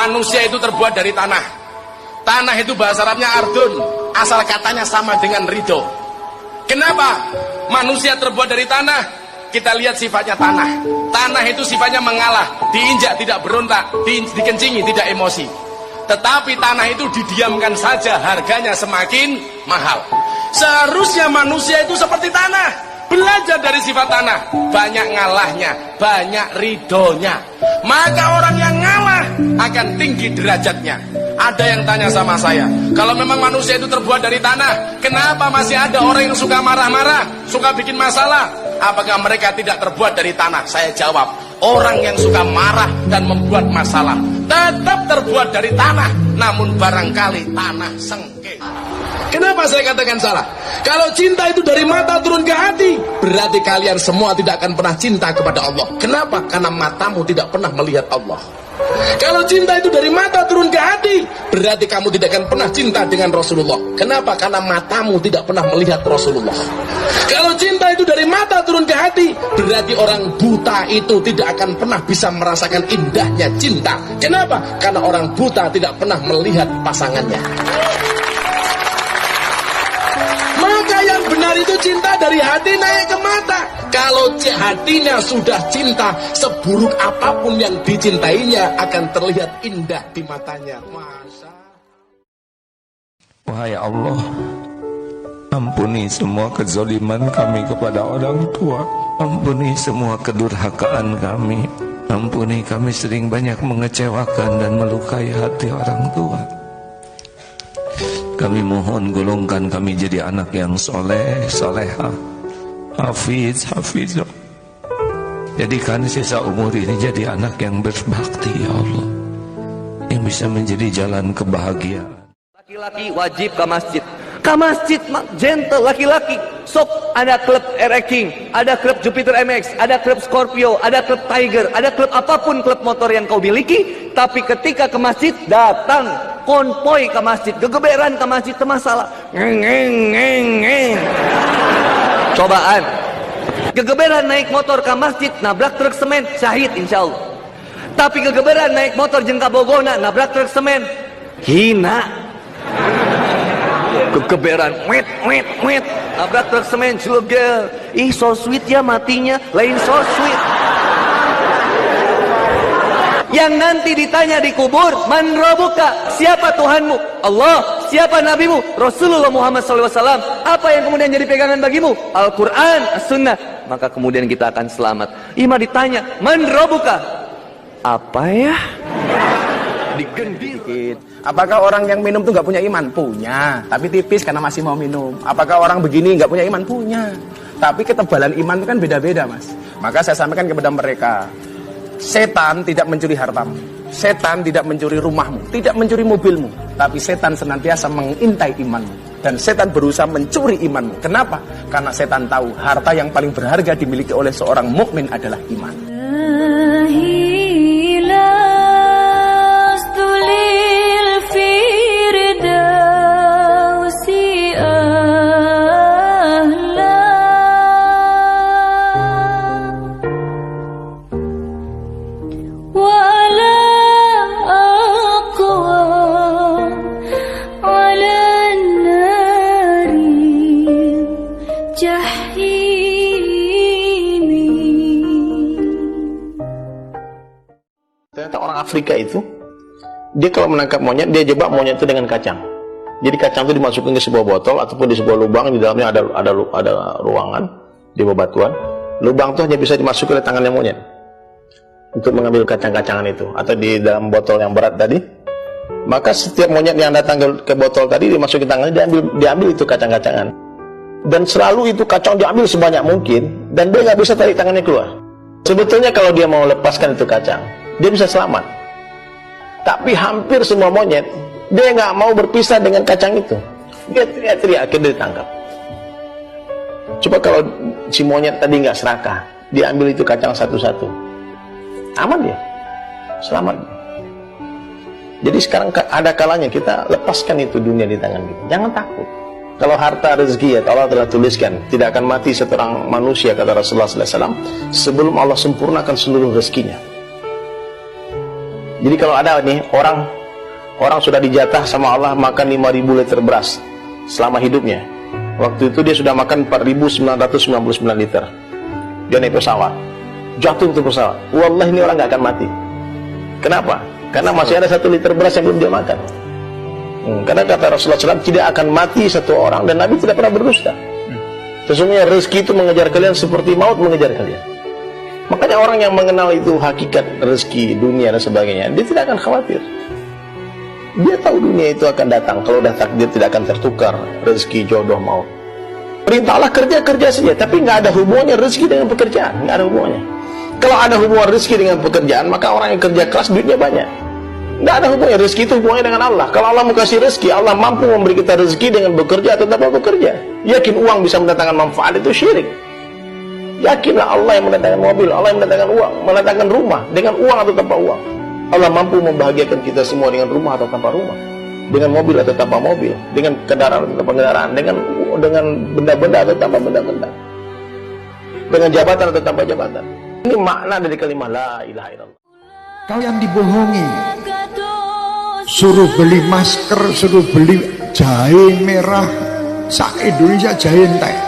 Manusia itu terbuat dari tanah. Tanah itu bahasa Arabnya ardun, asal katanya sama dengan ridho. Kenapa manusia terbuat dari tanah? Kita lihat sifatnya tanah. Tanah itu sifatnya mengalah, diinjak tidak berontak, dikencingi tidak emosi. Tetapi tanah itu didiamkan saja, harganya semakin mahal. Seharusnya manusia itu seperti tanah, belajar dari sifat tanah, banyak ngalahnya, banyak ridhonya. Maka orang yang ngalah akan tinggi derajatnya. Ada yang tanya sama saya, kalau memang manusia itu terbuat dari tanah, kenapa masih ada orang yang suka marah-marah, suka bikin masalah? Apakah mereka tidak terbuat dari tanah? Saya jawab, orang yang suka marah dan membuat masalah tetap terbuat dari tanah, namun barangkali tanah sengke. Kenapa saya katakan salah? Kalau cinta itu dari mata turun ke hati, berarti kalian semua tidak akan pernah cinta kepada Allah. Kenapa? Karena matamu tidak pernah melihat Allah. Kalau cinta itu dari mata turun ke hati, berarti kamu tidak akan pernah cinta dengan Rasulullah. Kenapa? Karena matamu tidak pernah melihat Rasulullah. Kalau cinta itu dari mata turun ke hati, berarti orang buta itu tidak akan pernah bisa merasakan indahnya cinta. Kenapa? Karena orang buta tidak pernah melihat pasangannya. Maka yang benar itu cinta dari hati naik ke mata. Kalau hatinya sudah cinta, seburuk apapun yang dicintainya akan terlihat indah di matanya. Masa. Wahai Allah, ampuni semua kezaliman kami kepada orang tua. Ampuni semua kedurhakaan kami. Ampuni kami sering banyak mengecewakan dan melukai hati orang tua. Kami mohon golongkan kami jadi anak yang soleh, solehah, hafiz, hafizah. Jadikan sisa umur ini jadi anak yang berbakti, ya Allah, yang bisa menjadi jalan kebahagiaan. Laki-laki wajib ke masjid. Ke masjid, gentle, laki-laki. Sok, ada klub RX King, ada klub Jupiter MX, ada klub Scorpio, ada klub Tiger, ada klub apapun klub motor yang kau miliki. Tapi ketika ke masjid, datang konvoy ke masjid, gegeberan ke masjid, itu masalah. Cobaan. Gegeberan naik motor ke masjid, nabrak truk semen, syahid insya Allah. Tapi gegeberan naik motor jengka bogona, nabrak truk semen, hina. Gegeberan, wet, nabrak truk semen, juga. Ih, so sweet ya matinya, lain so sweet. Yang nanti ditanya di kubur, man rabbuka, siapa Tuhanmu? Allah. Siapa nabimu? Rasulullah Muhammad SAW. Apa yang kemudian jadi pegangan bagimu? Al-Quran, As-Sunnah. Maka kemudian kita akan selamat. Ima ditanya, man rabbuka, apa ya? Digendil. Apakah orang yang minum itu nggak punya iman? Punya, tapi tipis karena masih mau minum. Apakah orang begini nggak punya iman? Punya, tapi ketebalan iman itu kan beda-beda, Mas. Maka saya sampaikan kepada mereka, setan tidak mencuri hartamu, setan tidak mencuri rumahmu, tidak mencuri mobilmu, tapi setan senantiasa mengintai imanmu, dan setan berusaha mencuri imanmu. Kenapa? Karena setan tahu harta yang paling berharga dimiliki oleh seorang mukmin adalah iman. Ternyata orang Afrika itu, dia kalau menangkap monyet, dia jebak monyet itu dengan kacang. Jadi kacang itu dimasukin ke sebuah botol ataupun di sebuah lubang, di dalamnya ada ruangan di bebatuan. Lubang itu hanya bisa dimasuki oleh tangannya monyet untuk mengambil kacang-kacangan itu, atau di dalam botol yang berat tadi. Maka setiap monyet yang datang ke botol tadi dimasuki tangannya, diambil itu kacang-kacangan. Dan selalu itu kacang diambil sebanyak mungkin, dan dia nggak bisa tarik tangannya keluar. Sebetulnya kalau dia mau lepaskan itu kacang, dia bisa selamat. Tapi hampir semua monyet, dia nggak mau berpisah dengan kacang itu. Dia teriak-teriak, akhirnya ditangkap. Coba kalau si monyet tadi nggak serakah, dia ambil itu kacang satu-satu, aman dia, selamat. Jadi sekarang ada kalanya kita lepaskan itu dunia di tangan kita. Jangan takut. Kalau harta rezeki ya Allah telah tuliskan, tidak akan mati seorang manusia, kata Rasulullah SAW, sebelum Allah sempurnakan seluruh rezekinya. Jadi kalau ada nih orang sudah dijatah sama Allah makan 5.000 liter beras selama hidupnya. Waktu itu dia sudah makan 4.999 liter. Dia naik pesawat, jatuh ke pesawat. Wallahi ini orang nggak akan mati. Kenapa? Karena masih ada 1 liter beras yang belum dia makan. Karena kata Rasulullah SAW, tidak akan mati satu orang, dan Nabi tidak pernah berdusta. Sesungguhnya rezeki itu mengejar kalian seperti maut mengejar kalian. Makanya orang yang mengenal itu hakikat rezeki, dunia dan sebagainya, dia tidak akan khawatir. Dia tahu dunia itu akan datang. Kalau udah takdir tidak akan tertukar rezeki, jodoh, maut. Perintah Allah kerja saja, tapi nggak ada hubungannya rezeki dengan pekerjaan, nggak ada hubungannya. Kalau ada hubungan rezeki dengan pekerjaan, maka orang yang kerja keras duitnya banyak. Nggak ada hubungannya. Rezeki itu hubungannya dengan Allah. Kalau Allah mau kasih rezeki, Allah mampu memberi kita rezeki dengan bekerja atau tanpa bekerja. Yakin uang bisa mendatangkan manfaat, itu syirik. Yakinlah Allah yang mendatangkan mobil, Allah yang mendatangkan uang, mendatangkan rumah dengan uang atau tanpa uang. Allah mampu membahagiakan kita semua dengan rumah atau tanpa rumah, dengan mobil atau tanpa mobil, dengan kendaraan atau tanpa kendaraan, dengan benda-benda atau tanpa benda-benda, dengan jabatan atau tanpa jabatan. Ini makna dari kalimat la ilaha illallah. Kau yang dibohongi, suruh beli masker, suruh beli jahe merah, se-Indonesia jahe entek.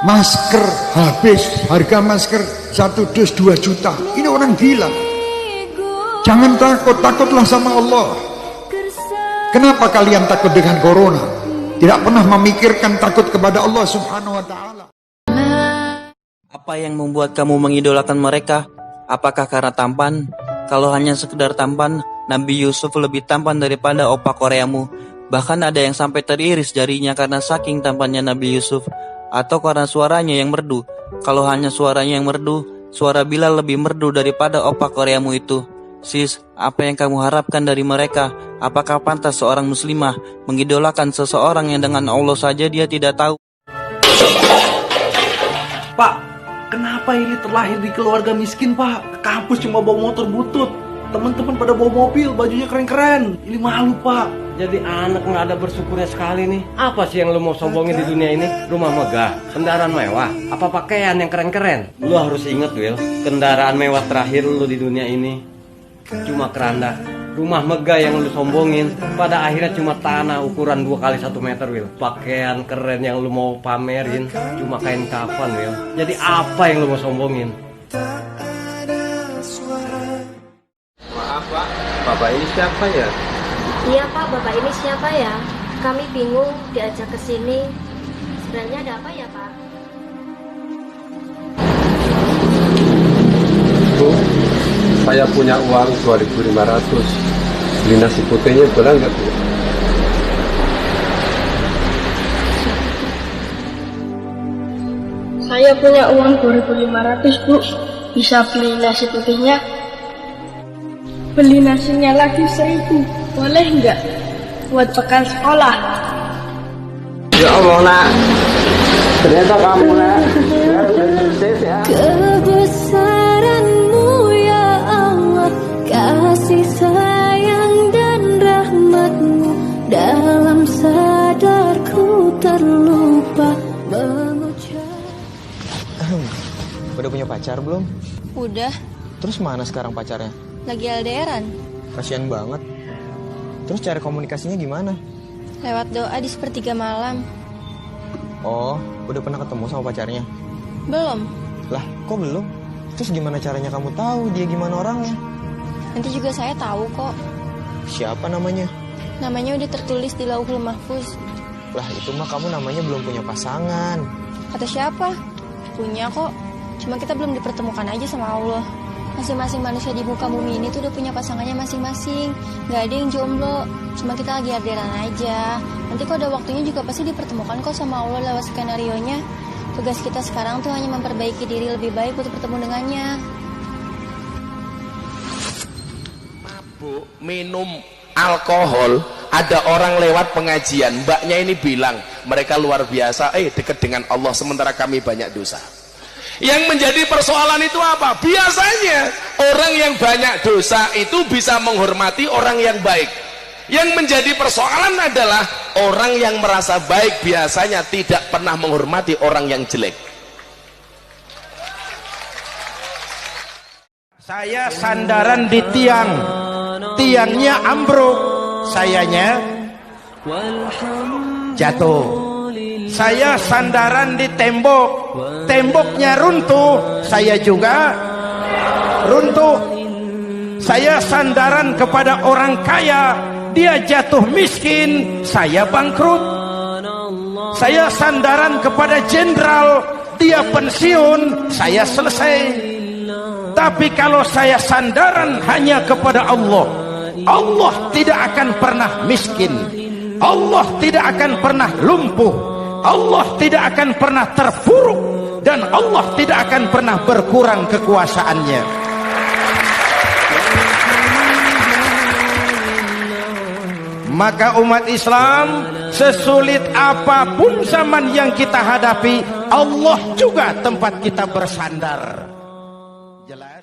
Masker habis, harga masker 1 dus 2 juta. Ini orang gila. Jangan takut, takutlah sama Allah. Kenapa kalian takut dengan corona? Tidak pernah memikirkan takut kepada Allah Subhanahu wa ta'ala. Apa yang membuat kamu mengidolakan mereka? Apakah karena tampan? Kalau hanya sekedar tampan, Nabi Yusuf lebih tampan daripada opa Koreamu. Bahkan ada yang sampai teriris jarinya karena saking tampannya Nabi Yusuf. Atau karena suaranya yang merdu. Kalau hanya suaranya yang merdu, suara Bilal lebih merdu daripada opa Koreamu itu. Sis, apa yang kamu harapkan dari mereka? Apakah pantas seorang muslimah mengidolakan seseorang yang dengan Allah saja dia tidak tahu? Pak, kenapa ini terlahir di keluarga miskin, Pak? Ke kampus cuma bawa motor butut. Teman-teman pada bawa mobil, bajunya keren-keren. Ini malu, Pak. Jadi anak nggak ada bersyukurnya sekali nih. Apa sih yang lu mau sombongin di dunia ini? Rumah megah, kendaraan mewah, apa pakaian yang keren-keren? Lu harus inget, Will, kendaraan mewah terakhir lu di dunia ini cuma keranda. Rumah megah yang lu sombongin pada akhirnya cuma tanah ukuran 2 kali 1 meter, Will. Pakaian keren yang lu mau pamerin cuma kain kafan, Will. Jadi apa yang lu mau sombongin? Maaf Pak, Bapak ini siapa ya? Iya Pak, Bapak ini siapa ya? Kami bingung diajak ke sini. Sebenarnya ada apa ya Pak? Bu, saya punya uang 2.500. Beli nasi putihnya boleh nggak Bu? Saya punya uang 2.500 Bu. Bisa beli nasi putihnya? Beli nasinya lagi 1.000. Boleh nggak? Buat bekal sekolah. Ya Allah nak, ternyata kamu nak udah sukses ya. Kebesaran-Mu ya Allah, kasih sayang dan rahmat-Mu, dalam sadarku terlupa mengucap. Udah punya pacar belum? Udah. Terus mana sekarang pacarnya? Lagi LDRan. Kasian banget. Terus cara komunikasinya gimana? Lewat doa di sepertiga malam. Oh, udah pernah ketemu sama pacarnya? Belum. Lah, kok belum? Terus gimana caranya kamu tahu dia gimana orangnya? Nanti juga saya tahu kok. Siapa namanya? Namanya udah tertulis di Lauhul Mahfuz. Lah, itu mah kamu namanya belum punya pasangan. Kata siapa? Punya kok. Cuma kita belum dipertemukan aja sama Allah. Masing-masing manusia di muka bumi ini tuh udah punya pasangannya masing-masing. Gak ada yang jomblo. Cuma kita lagi LDRan aja. Nanti kalau ada waktunya juga pasti dipertemukan kok sama Allah lewat skenario-nya. Tugas kita sekarang tuh hanya memperbaiki diri lebih baik untuk bertemu dengannya. Mabuk, minum alkohol. Ada orang lewat pengajian, mbaknya ini bilang mereka luar biasa, dekat dengan Allah sementara kami banyak dosa. Yang menjadi persoalan itu apa? Biasanya orang yang banyak dosa itu bisa menghormati orang yang baik. Yang menjadi persoalan adalah orang yang merasa baik biasanya tidak pernah menghormati orang yang jelek. Saya sandaran di tiang, tiangnya ambruk, sayanya jatuh. Saya sandaran di tembok, temboknya runtuh, saya juga runtuh. Saya sandaran kepada orang kaya, dia jatuh miskin, saya bangkrut. Saya sandaran kepada jenderal, dia pensiun, saya selesai. Tapi kalau saya sandaran hanya kepada Allah, Allah tidak akan pernah miskin, Allah tidak akan pernah lumpuh, Allah tidak akan pernah terpuruk, dan Allah tidak akan pernah berkurang kekuasaannya. Maka umat Islam, sesulit apapun zaman yang kita hadapi, Allah juga tempat kita bersandar. Jelas?